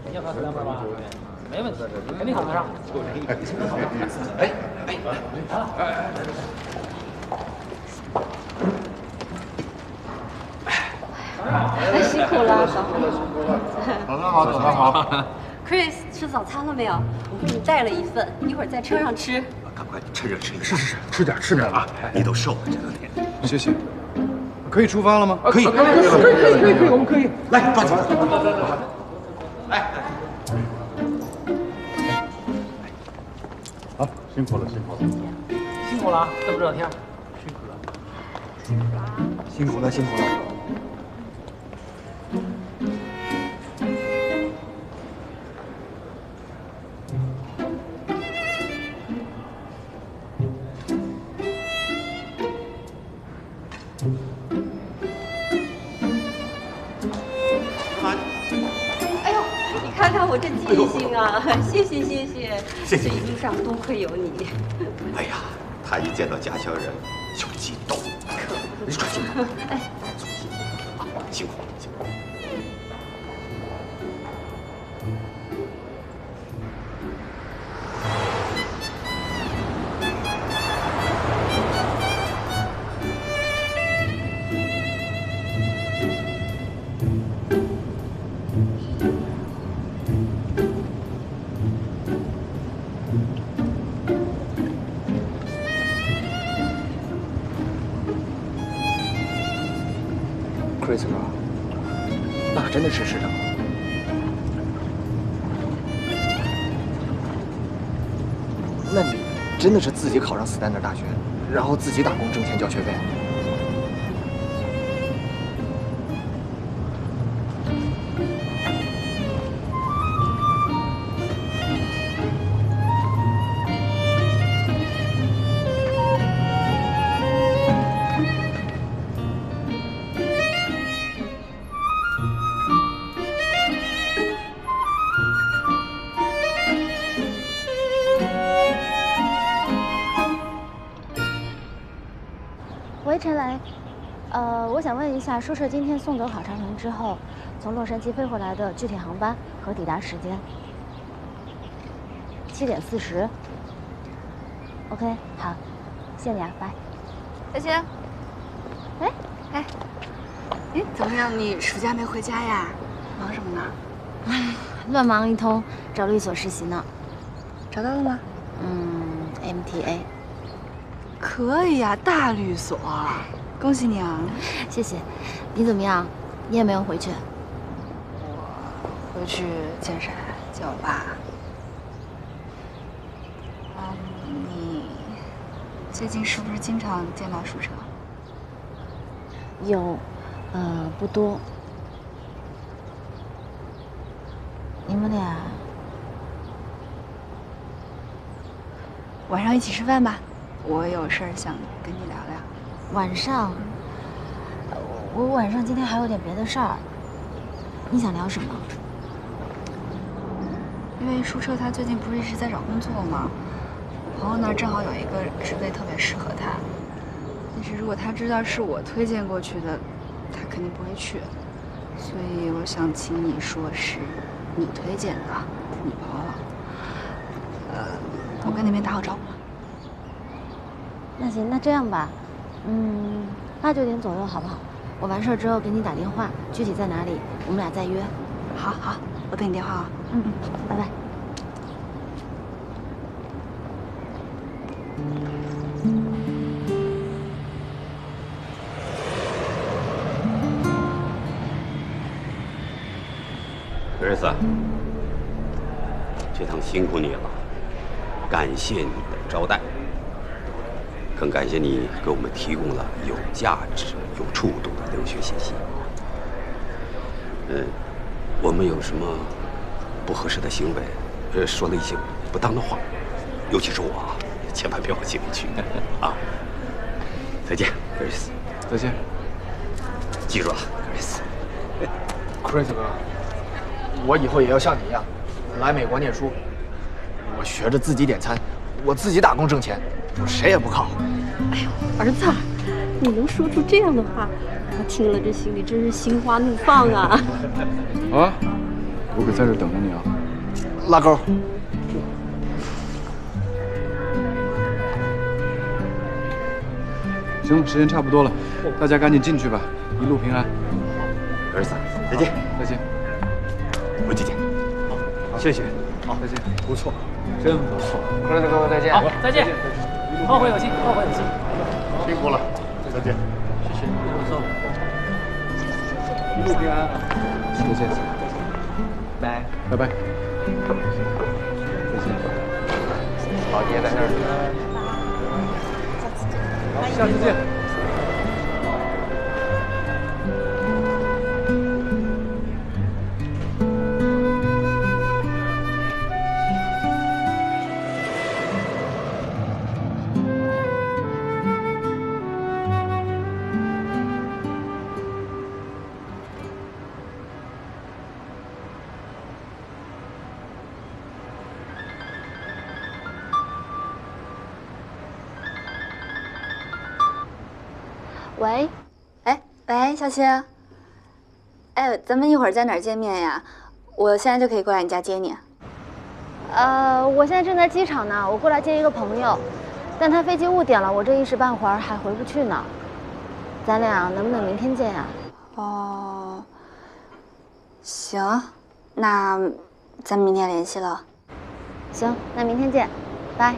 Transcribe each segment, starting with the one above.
你要不要2本吧？没问题，肯定考得上。哎，辛苦了，辛苦了。早上好，早上好。Chris， 吃早餐了没有？我给你带了一份，一会儿在车上吃。赶快趁热吃一个。是，吃点啊！你都瘦了这2天。谢谢。可以出发了吗？可以，可以，我们可以。来，抓紧。来。好，辛苦了。辛苦了啊，这么热天，辛苦了。哎呦，你看看我这记性啊！谢谢。这一路上多亏有你。哎呀，他一见到家乡人就激动。你转心。哎，辛苦。Chris 哥，那可真的是市长。那你真的是自己考上斯坦德大学，然后自己打工挣钱交学费？喂，陈雷，我想问一下，舒澈今天送走郝长城之后，从洛杉矶飞回来的具体航班和抵达时间？7点40。OK， 好，谢谢你啊，拜。再见。哎，怎么样？你暑假没回家呀？忙什么呢？乱忙一通，找律所实习呢。找到了吗？MTA。可以呀，大律所，恭喜你啊！谢谢。你怎么样？你也没有回去？我回去见谁？见我爸。你最近是不是经常见到舒澈？有，不多。你们俩晚上一起吃饭吧。我有事儿想跟你聊聊。晚上，我晚上今天还有点别的事儿。你想聊什么？因为舒澈他最近不是一直在找工作吗？我朋友那儿正好有一个职位特别适合他，但是如果他知道是我推荐过去的，他肯定不会去。所以我想请你说是你推荐的，你朋友。我跟那边打好招呼了。那行，那这样吧，8、9点左右好不好？我完事儿之后给你打电话，具体在哪里，我们俩再约。好，我等你电话啊。拜拜。格瑞斯，这趟辛苦你了，感谢你的招待。更感谢你给我们提供了有价值、有触动的留学信息。我们有什么不合适的行为，说了一些不当的话，尤其是我啊，千万别往心里去啊！再见 ，Chris。再见。记住了 ，Chris 哥，我以后也要像你一样，来美国念书。我学着自己点餐，我自己打工挣钱。我谁也不靠。哎呦，儿子，你能说出这样的话，他听了这心里真是心花怒放啊！好啊，我可在这等着你啊。拉钩。行了，时间差不多了，大家赶紧进去吧，一路平安。儿子，再见。再见。我再见。好，谢谢。好，再见。不错，真不错。儿子哥哥再见。好，再见。后会有期，后会有期。辛苦了，再见。谢谢。一路平安啊！再见。拜拜拜。再见。老爹在那儿。好，下次见。喂，喂，小青，哎，咱们一会儿在哪儿见面呀？我现在就可以过来你家接你。我现在正在机场呢，我过来接一个朋友，但他飞机误点了，我这一时半会儿还回不去呢。咱俩能不能明天见呀？哦，行，那咱们明天联系了。行，那明天见，拜。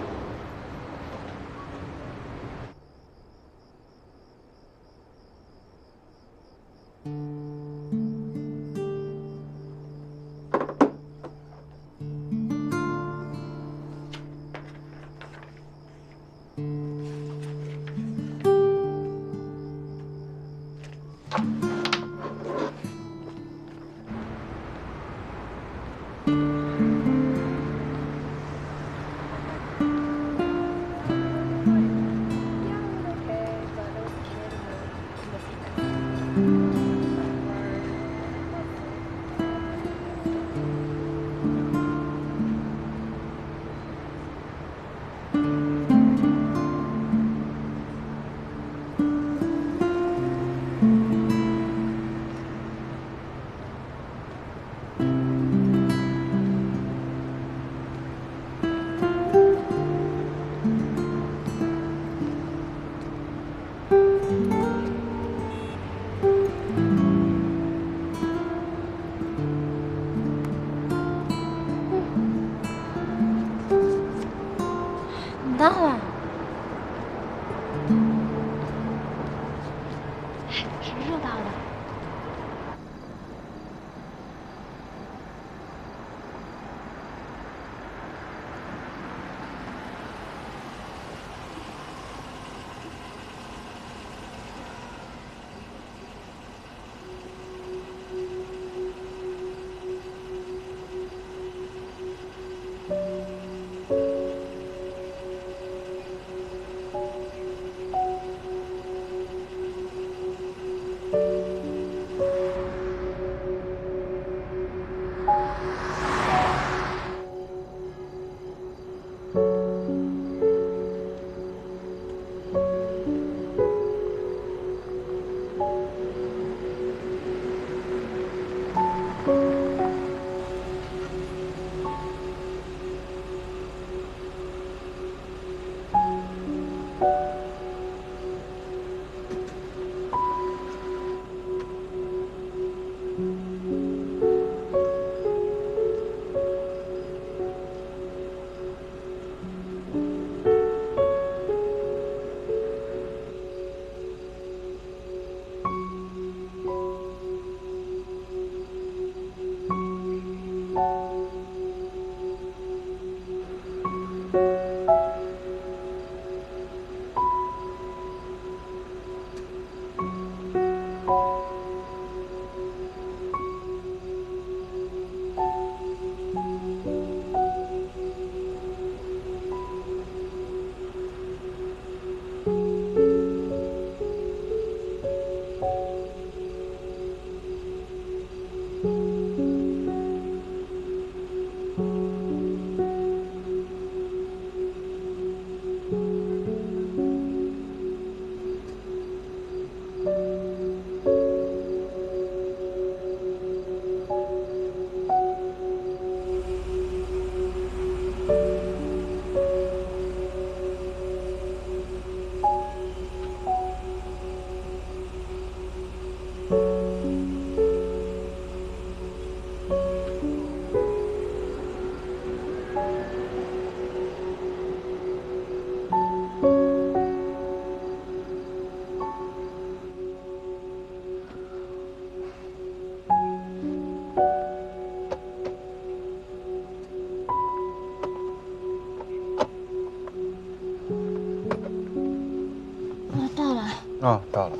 啊，到了。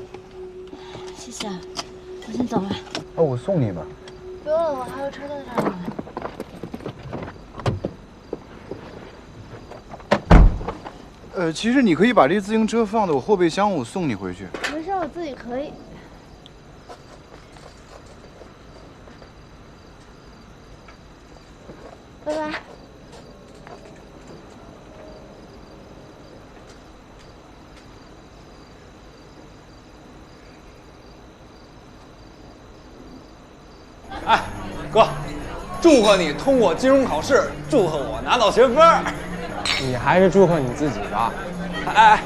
谢谢啊，我先走了。那我送你吧。不用了，我还有车在这儿呢。其实你可以把这自行车放在我后备箱，我送你回去。没事，我自己可以。拜拜。哎，哥，祝贺你通过金融考试，祝贺我拿到学分。你还是祝贺你自己吧。哎，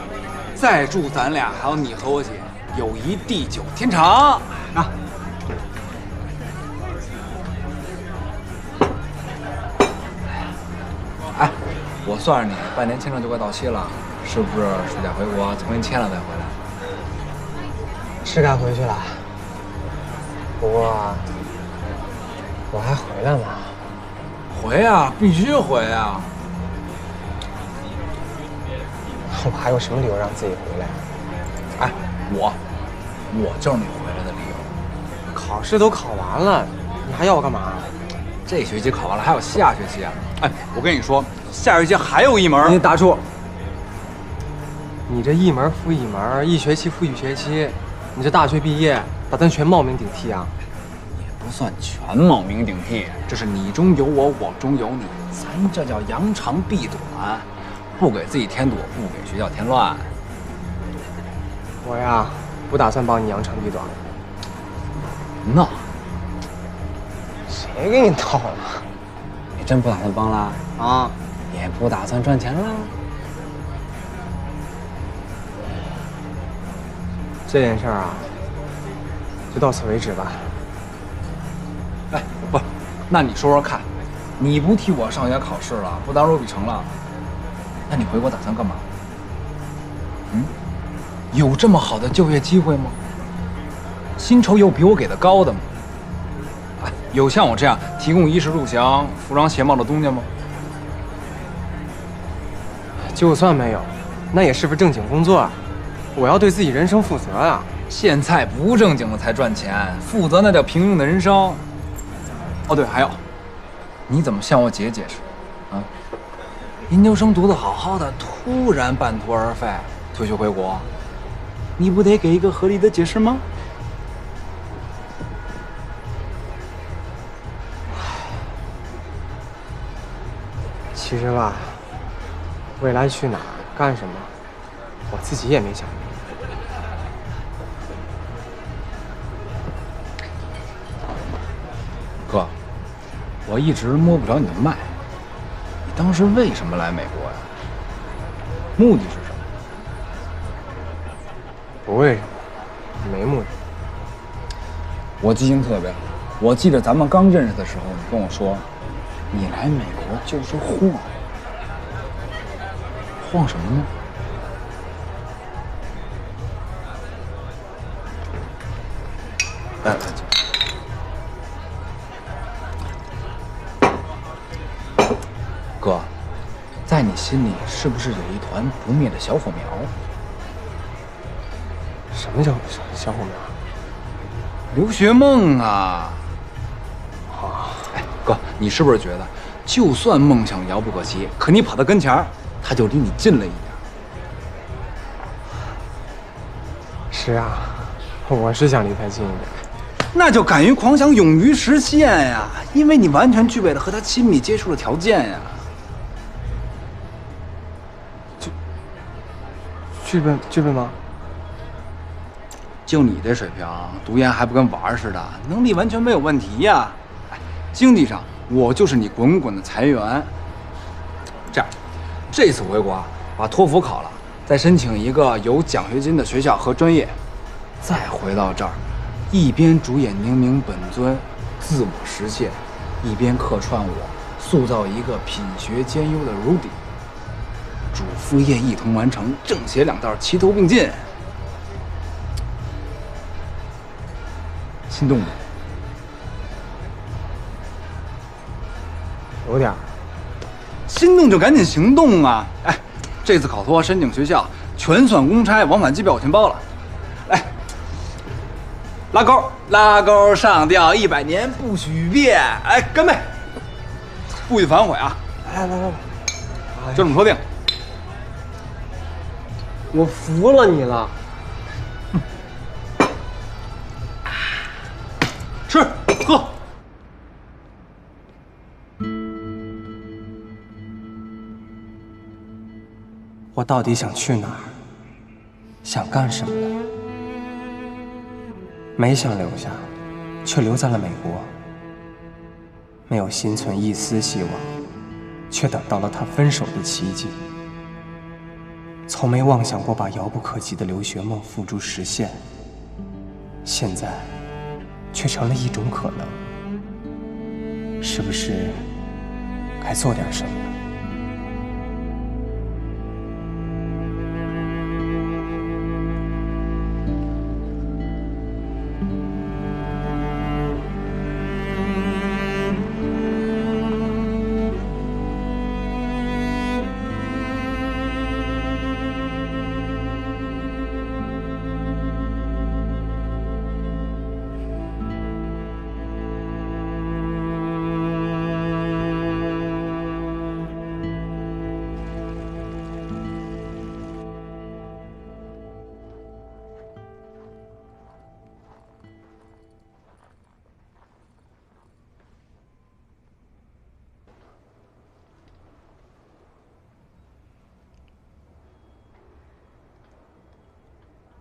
再祝咱俩还有你和我姐友谊地久天长啊！哎，我算着你半年签证就快到期了，是不是暑假回国重新签了再回来？是该回去了，不过我还回来吗？回啊，必须回啊！我还有什么理由让自己回来？哎，我就是你回来的理由。考试都考完了，你还要我干嘛？这学期考完了，还有下学期啊！哎，我跟你说，下学期还有一门。你打住！你这一门复一门，一学期复一学期，你这大学毕业打算全冒名顶替啊？也不算全冒名顶替，这是你中有我，我中有你，咱这叫扬长避短。不给自己添堵，不给学校添乱。我呀，不打算帮你扬长避短。闹？谁给你闹了？你真不打算帮啦？啊？也不打算赚钱啦？这件事儿啊，就到此为止吧。哎，不，那你说说看，你不替我上学考试了，不当入笔成了？那你回国打算干嘛？有这么好的就业机会吗？薪酬有比我给的高的吗？哎，有像我这样提供衣食住行、服装鞋帽的东家吗？就算没有，那也是份正经工作啊！我要对自己人生负责啊！现在不正经的才赚钱，负责那叫平庸的人生。哦对，还有，你怎么向我姐解释？啊？研究生读得好好的，突然半途而废，退学回国，你不得给一个合理的解释吗？其实吧，未来去哪儿干什么，我自己也没想明白。哥，我一直摸不着你的脉。你当时为什么来美国呀？目的是什么？不为什么，没目的。我记性特别好，我记得咱们刚认识的时候，你跟我说，你来美国就是晃。晃什么呢？安静。哥，在你心里是不是有一团不灭的小火苗？什么叫小火苗？留学梦啊！哎，哥，你是不是觉得，就算梦想遥不可及，可你跑到跟前儿，它就离你近了一点？是啊，我是想离他近一点。那就敢于狂想，勇于实现呀！因为你完全具备了和他亲密接触的条件呀。具备吗？就你这水平，读研还不跟玩似的，能力完全没有问题呀。哎，经济上我就是你滚滚的财源。这样，这次回国啊，把托福考了，再申请一个有奖学金的学校和专业，再回到这儿，一边主演宁鸣本尊，自我实现，一边客串我，塑造一个品学兼优的 Rudy。主副业一同完成，正邪两道齐头并进，心动吗？有点儿。心动就赶紧行动啊！哎，这次考托申请学校全算公差，往返机票我全包了。拉钩，拉钩上吊，100年不许变。哎，干杯！不许反悔啊！来，就这么说定。我服了你了。吃喝。我到底想去哪儿？想干什么呢？没想留下，却留在了美国。没有心存一丝希望，却等到了他分手的奇迹。从没妄想过把遥不可及的留学梦付诸实现，现在却成了一种可能。是不是该做点什么了？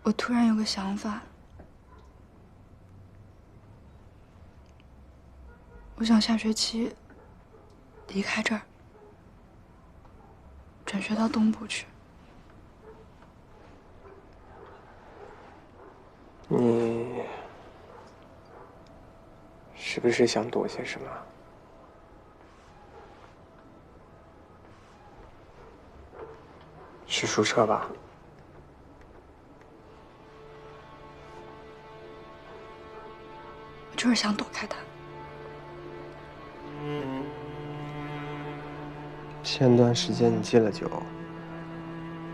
我突然有个想法，我想下学期离开这儿，转学到东部去。你是不是想躲些什么？是宿舍吧？我就是想躲开他。前段时间你戒了酒，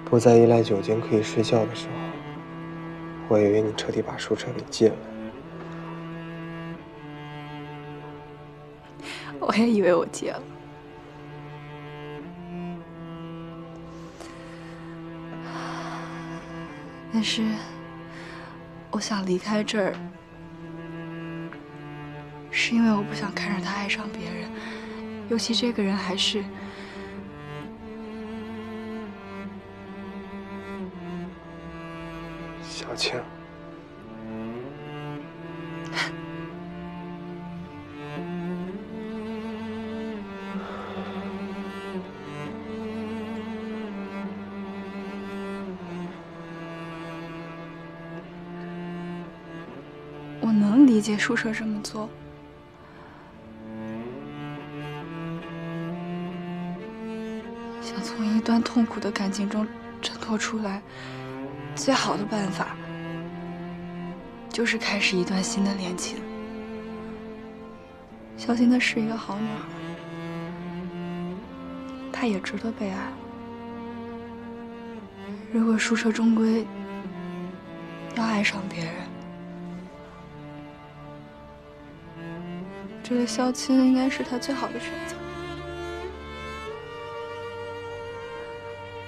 不再依赖酒精可以睡觉的时候，我以为你彻底把宿舍给戒了。我也以为我戒了。但是，我想离开这儿，是因为我不想看着他爱上别人，尤其这个人还是……小青。我能理解宿舍这么做，想从一段痛苦的感情中挣脱出来，最好的办法就是开始一段新的恋情。小青她是一个好女孩，她也值得被爱。如果宿舍终归要爱上别人，觉得萧青应该是他最好的选择。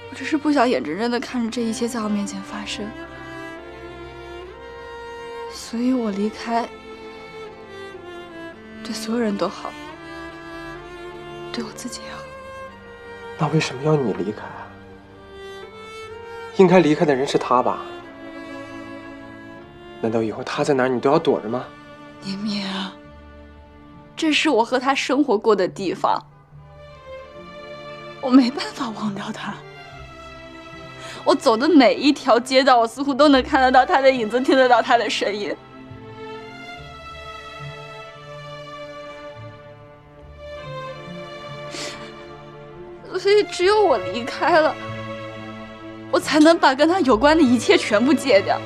我只是不想眼睁睁地看着这一切在我面前发生，所以我离开，对所有人都好，对我自己也好。那为什么要你离开啊？应该离开的人是他吧？难道以后他在哪儿你都要躲着吗？宁明，这是我和他生活过的地方，我没办法忘掉他。我走的每一条街道，我似乎都能看得到他的影子，听得到他的声音。所以只有我离开了，我才能把跟他有关的一切全部戒掉。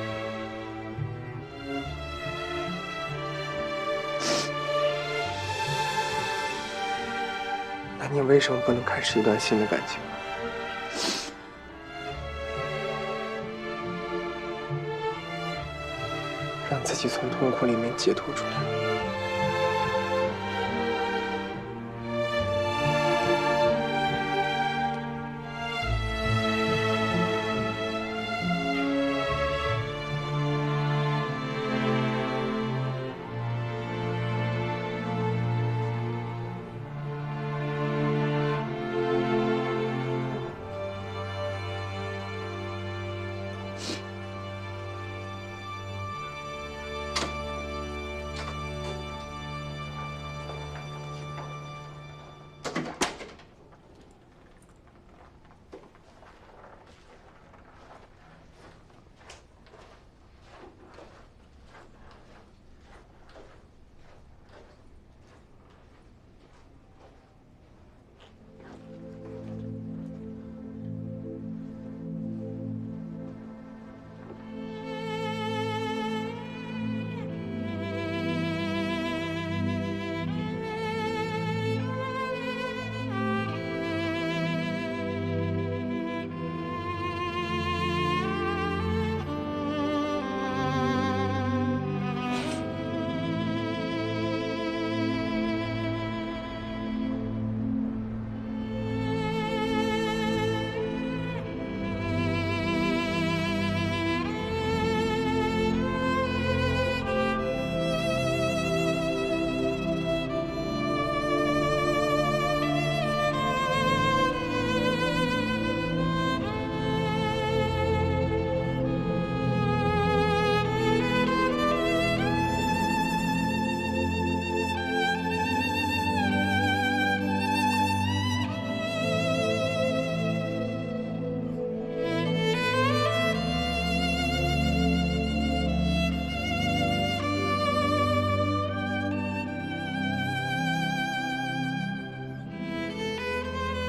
那你为什么不能开始一段新的感情呢？让自己己从痛苦里面解脱出来。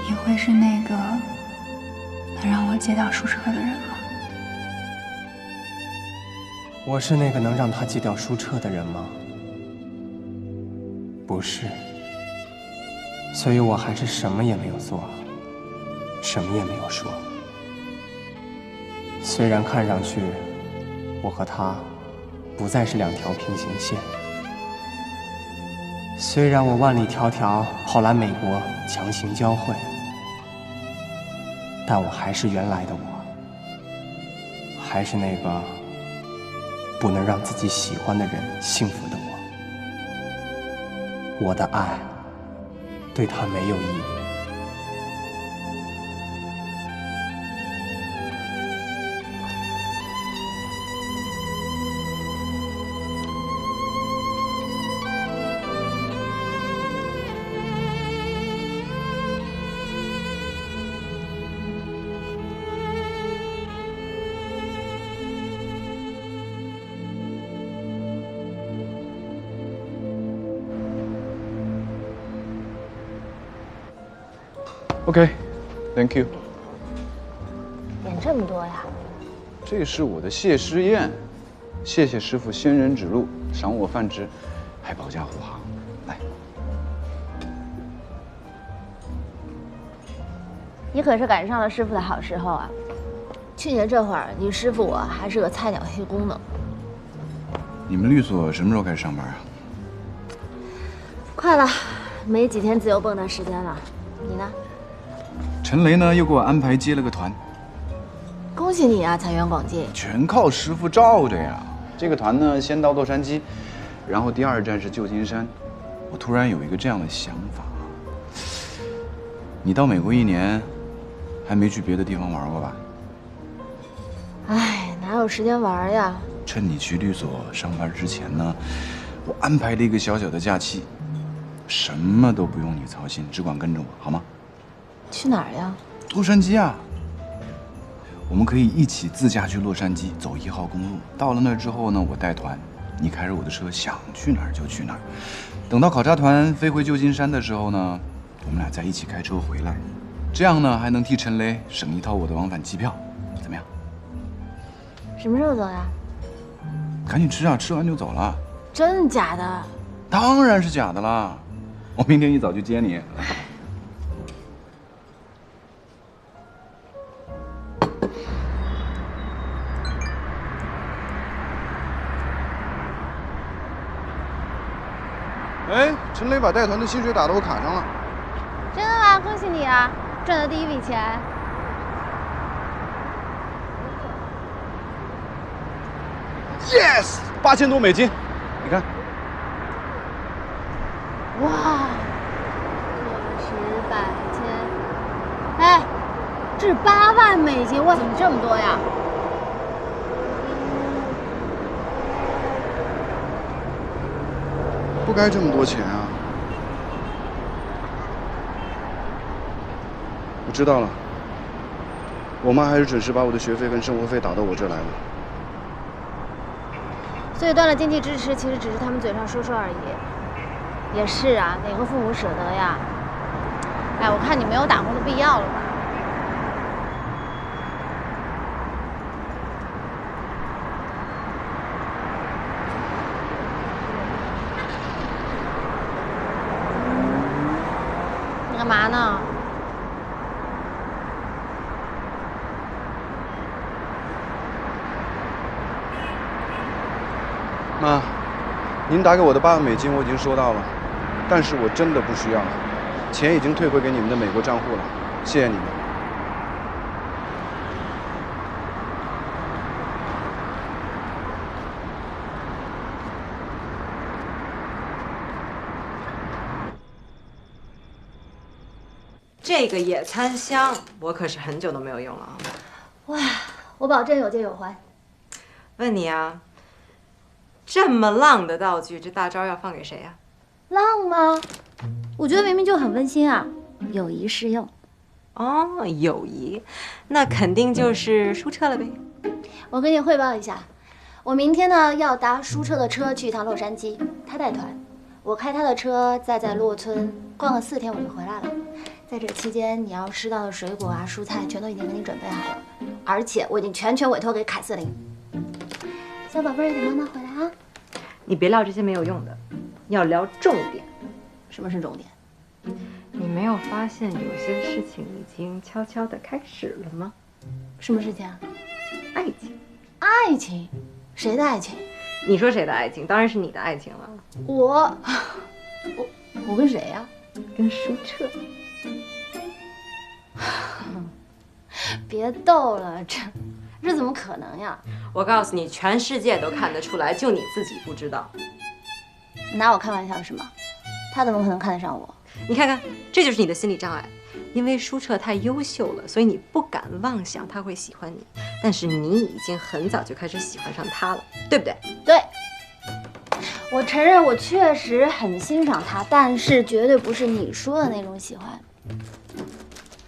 你会是那个能让我戒掉书车的人吗？我是那个能让他戒掉书彻的人吗？不是，所以我还是什么也没有做，什么也没有说。虽然看上去我和他不再是两条平行线，虽然我万里迢迢跑来美国强行交汇，但我还是原来的我，还是那个不能让自己喜欢的人幸福的我。我的爱对他没有意义。OK，Thank you。点这么多呀？这是我的谢师宴，谢谢师傅仙人指路，赏我饭吃，还保驾护航。来，你可是赶上了师傅的好时候啊！去年这会儿，你师傅我还是个菜鸟黑工呢。你们律所什么时候开始上班啊？快了，没几天自由蹦跶时间了。你呢？陈雷呢，又给我安排接了个团。恭喜你啊，财源广进！全靠师傅罩着呀。这个团呢，先到洛杉矶，然后第2站是旧金山。我突然有一个这样的想法：你到美国1年，还没去别的地方玩过吧？哎，哪有时间玩呀？趁你去律所上班之前呢，我安排了一个小小的假期，什么都不用你操心，只管跟着我，好吗？去哪儿呀？洛杉矶啊。我们可以一起自驾去洛杉矶，走1号公路。到了那儿之后呢，我带团，你开着我的车，想去哪儿就去哪儿。等到考察团飞回旧金山的时候呢，我们俩再一起开车回来。这样呢，还能替陈雷省1套我的往返机票，怎么样？什么时候走呀？赶紧吃啊，吃完就走了。真假的？当然是假的啦！我明天一早就接你。陈雷把带团的薪水打到我卡上了。真的吗？恭喜你啊，赚的第一笔钱。Yes，8000多美金，你看。哇，个十百千，哎，这是8万美金，哇，怎么这么多呀？不该这么多钱啊！我知道了，我妈还是准时把我的学费跟生活费打到我这儿来了。所以断了经济支持，其实只是他们嘴上说说而已。也是啊，哪个父母舍得呀？哎，我看你没有打工的必要了吧？你干嘛呢？妈，您打给我的8万美金我已经收到了，但是我真的不需要了，钱已经退回给你们的美国账户了，谢谢你们。这个野餐箱我可是很久都没有用了啊！哇，我保证有借有还。问你啊，这么浪的道具，这大招要放给谁呀？浪吗？我觉得明明就很温馨啊，友谊适用。哦，友谊，那肯定就是舒澈了呗。我跟你汇报一下，我明天呢要搭舒澈的车去一趟洛杉矶，他带团，我开他的车，再在洛村逛个4天我就回来了。在这期间，你要吃到的水果啊、蔬菜全都已经给你准备好了，而且我已经全权委托给凯瑟琳。小宝贝儿，等妈妈回来啊。你别聊这些没有用的，要聊重点。什么是重点？你没有发现有些事情已经悄悄地开始了吗？什么事情啊？爱情。爱情？谁的爱情？你说谁的爱情？当然是你的爱情了。我跟谁呀？跟舒澈。别逗了，这怎么可能呀？我告诉你，全世界都看得出来，就你自己不知道。你拿我开玩笑是吗？他怎么可能看得上我？你看看，这就是你的心理障碍。因为舒澈太优秀了，所以你不敢妄想他会喜欢你。但是你已经很早就开始喜欢上他了，对不对？对。我承认我确实很欣赏他，但是绝对不是你说的那种喜欢。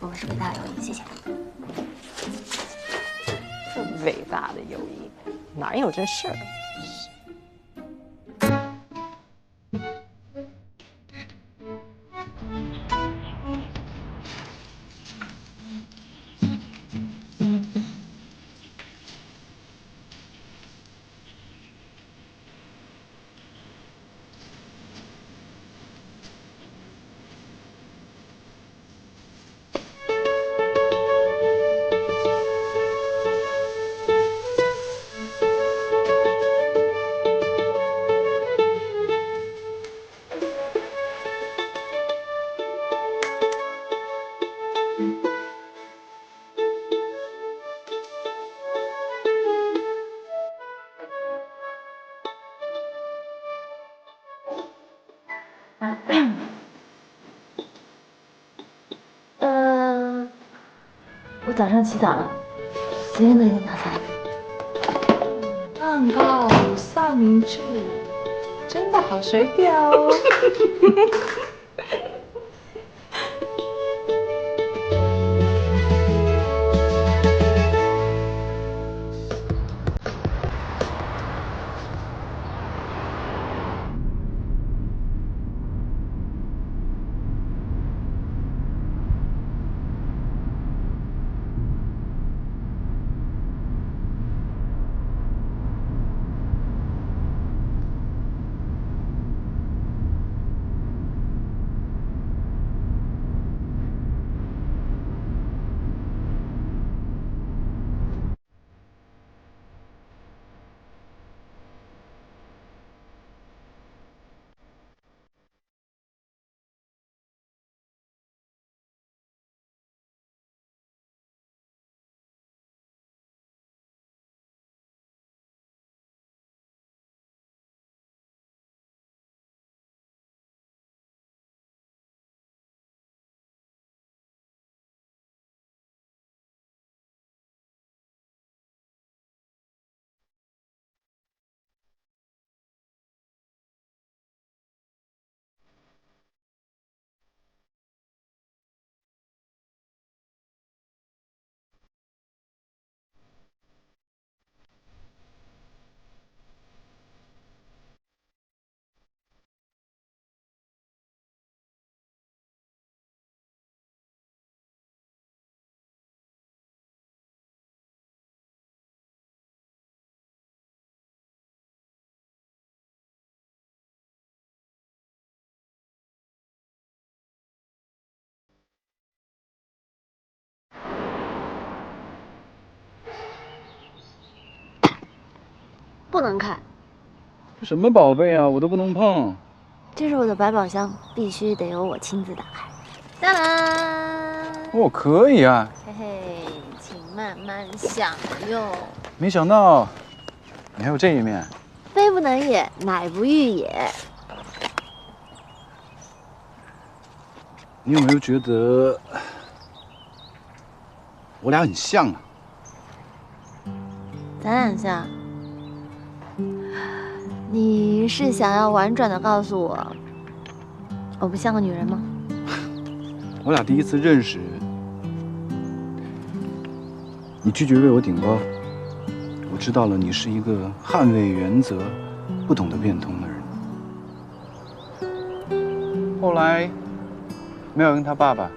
我们是伟大的友谊，谢谢。这伟大的友谊，哪有这事儿？我早上起早了，随便做一点早餐。蛋糕、三明治，真的好随便哦。不能看。什么宝贝啊，我都不能碰。这是我的百宝箱，必须得由我亲自打开。当当！哦，可以啊。嘿嘿，请慢慢享用。没想到你还有这一面。非不能也，乃不欲也。你有没有觉得我俩很像啊？咱俩像。你是想要婉转的告诉我，我不像个女人吗？我俩第一次认识，你拒绝为我顶包，我知道了你是一个捍卫原则、不懂得变通的人。后来，妙英她爸爸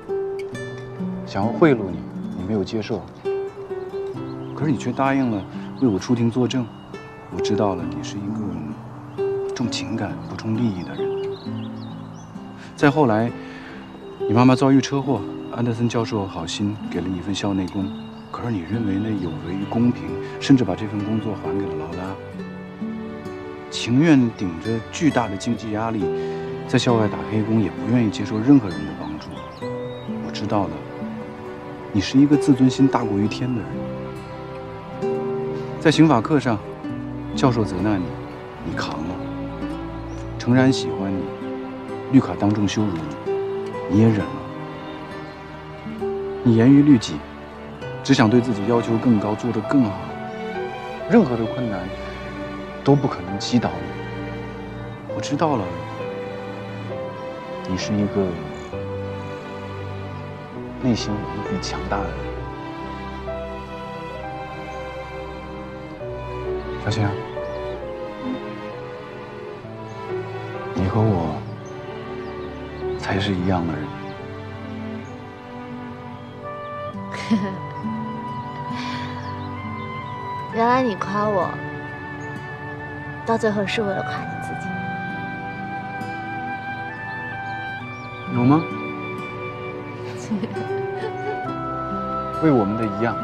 想要贿赂你，你没有接受，可是你却答应了为我出庭作证。我知道了，你是一个重情感不重利益的人。再后来，你妈妈遭遇车祸，安德森教授好心给了你一份校内工，可是你认为那有违于公平，甚至把这份工作还给了劳拉，情愿顶着巨大的经济压力，在校外打黑工，也不愿意接受任何人的帮助。我知道了，你是一个自尊心大过于天的人。在刑法课上，教授责难你，你扛了；诚然喜欢你，绿卡当众羞辱你，你也忍了。你严于律己，只想对自己要求更高，做得更好。任何的困难都不可能击倒你。我知道了，你是一个内心无比强大的人。小晴，你和我才是一样的人。原来你夸我，到最后是为了夸你自己。有吗？为我们的一样。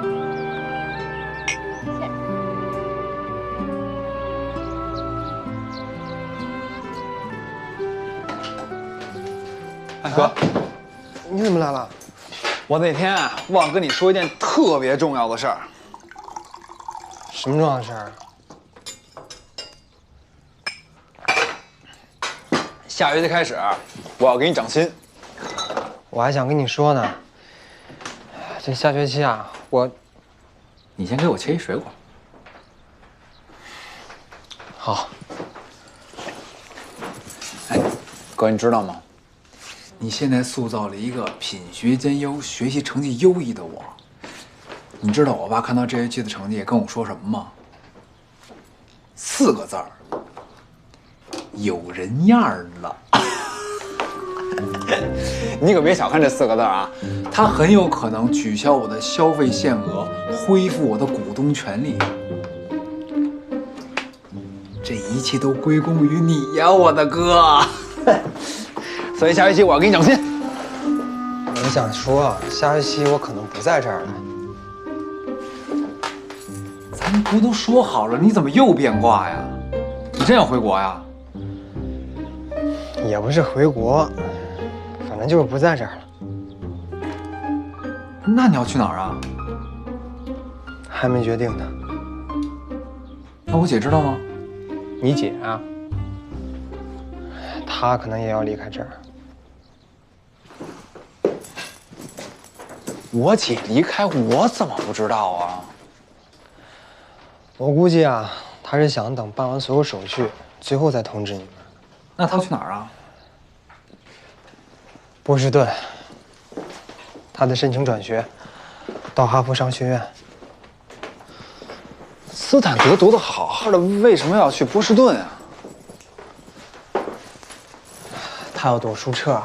哎哥，你怎么来了？我那天啊忘跟你说一件特别重要的事儿。什么重要的事儿？下学期开始，我要给你涨薪。我还想跟你说呢，这下学期啊，你先给我切一水果。好。哎，哥，你知道吗？你现在塑造了一个品学兼优、学习成绩优异的我。你知道我爸看到这学期的成绩跟我说什么吗？4个字儿：有人样儿了。你可别小看这4个字啊，他很有可能取消我的消费限额，恢复我的股东权利。这一切都归功于你呀，我的哥。所以下学期我要给你涨薪。我想说，下学期我可能不在这儿了。咱们不都说好了，你怎么又变卦呀？你真要回国呀？也不是回国，反正就是不在这儿了。那你要去哪儿啊？还没决定呢。那我姐知道吗？你姐啊，她可能也要离开这儿。我姐离开我怎么不知道啊？我估计啊，她是想等办完所有手续，最后再通知你们。那她去哪儿啊？波士顿。她的申请转学，到哈佛商学院。斯坦德读得好好的，为什么要去波士顿啊？她要躲书彻。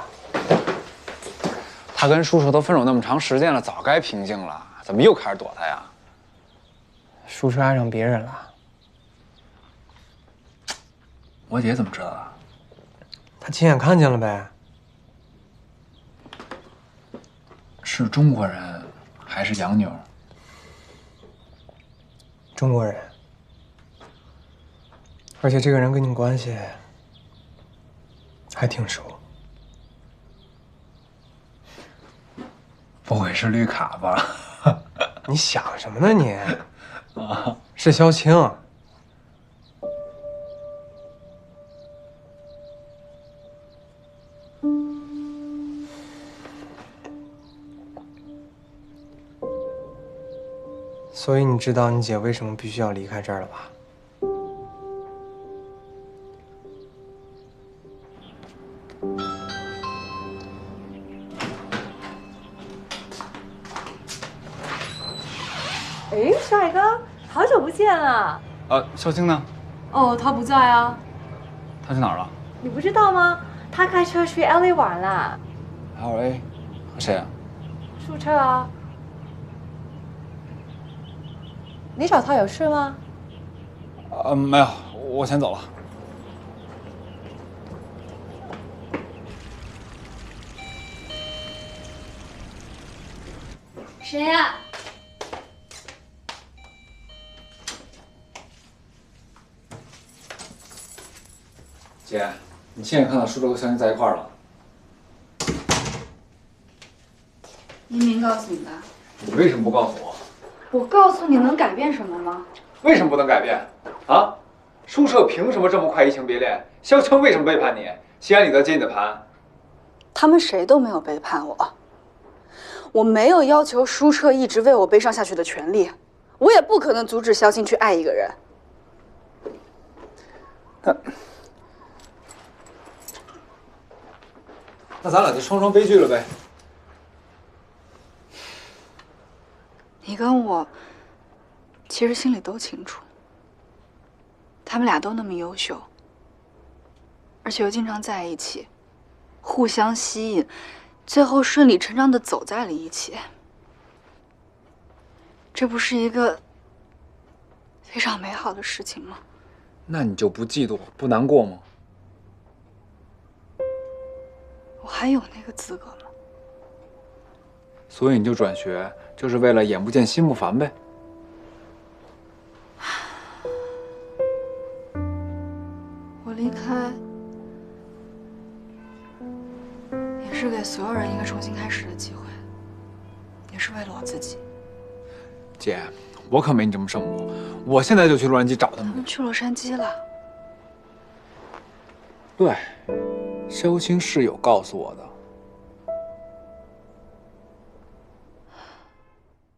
他跟叔叔都分手那么长时间了，早该平静了，怎么又开始躲他呀？叔彻爱上别人了。我姐怎么知道的？她亲眼看见了呗。是中国人还是洋妞？中国人。而且这个人跟你关系还挺熟。不会是绿卡吧？你想什么呢你？啊，是萧青。所以你知道你姐为什么必须要离开这儿了吧？哎，帅哥，好久不见了。萧青呢？哦，他不在啊。他去哪儿了你不知道吗？他开车去 LA 玩了。？LA，和谁啊？舒澈啊。你找他有事吗？没有，我先走了。谁呀？姐，你亲眼看到舒澈和萧青在一块儿了？明明告诉你的。你为什么不告诉我？我告诉你能改变什么吗？为什么不能改变？啊？舒澈凭什么这么快移情别恋？萧青为什么背叛你？心安理得接你的盘？他们谁都没有背叛我，我没有要求舒澈一直为我背上下去的权利，我也不可能阻止萧青去爱一个人。那咱俩就双双悲剧了呗。你跟我其实心里都清楚，他们俩都那么优秀，而且又经常在一起，互相吸引，最后顺理成章地走在了一起。这不是一个非常美好的事情吗？那你就不嫉妒、不难过吗？我还有那个资格吗？所以你就转学，就是为了眼不见心不烦呗？我离开也是给所有人一个重新开始的机会，也是为了我自己。姐，我可没你这么圣母，我现在就去洛杉矶找他们。去洛杉矶了？对，萧青是有告诉我的。